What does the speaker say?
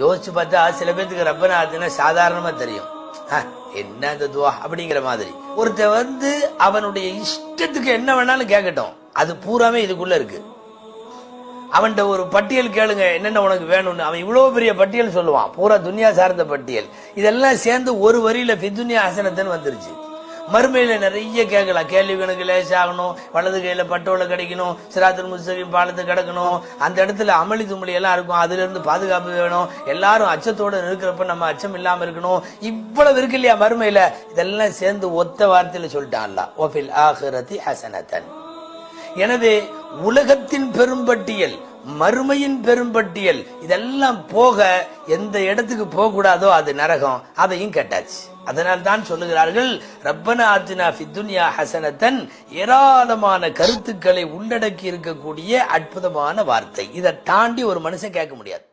யோசிச்சு பார்த்தா சில பேருக்கு ரப்பனா ஆத்தினா சாதாரணமா தெரியும், என்ன அந்த துவா அப்படிங்கிற மாதிரி. ஒருத்த அவனுடைய இஷ்டத்துக்கு என்ன வேணாலும் கேட்கட்டும், அது பூராமே இதுக்குள்ள இருக்கு. அவன்கிட்ட ஒரு பட்டியல் கேளுங்க, என்னென்ன உனக்கு வேணும்னு, அவன் இவ்வளவு பெரிய பட்டியல் சொல்லுவான், பூரா துன்யா சார்ந்த பட்டியல். இதெல்லாம் சேர்ந்து ஒரு வரியில ஃபித்துன்யா ஹஸனத்தன் வந்துருச்சு. மறுமையில நிறைய கேட்கலாம், கேள்வி கணக்கு லேசாகணும், வலது கையில பட்டோல கிடைக்கணும், சிராத்துல் முஸ்தகீம் பாலத்து கிடக்கணும், அந்த இடத்துல அமளி தும்மளி எல்லாம் இருக்கும், அதுல இருந்து பாதுகாப்பு வேணும், எல்லாரும் அச்சத்தோடு இருக்கிறப்ப நம்ம அச்சம் இல்லாம இருக்கணும், இவ்வளவு இருக்கு இல்லையா மறுமையில. இதெல்லாம் சேர்ந்து ஒத்த வார்த்தையில சொல்லிட்டான் அல்லாஹ், வஃபில் ஆகிரதி ஹஸனத்தன். எனவே உலகத்தின் பெரும்பட்டியல், மறுமையின் பெரும்பட்டியல், இதெல்லாம் போக எந்த இடத்துக்கு போக கூடாதோ அது நரகம், அதையும் கேட்டாச்சு. அதனால் தான் சொல்லுகிறார்கள், ரப்பனா ஆத்தினா ஃபித்துன்யா ஹஸனத்தன், ஏராளமான கருத்துக்களை உள்ளடக்கி இருக்கக்கூடிய அற்புதமான வார்த்தை. இதை தாண்டி ஒரு மனுஷன் கேட்க முடியாது.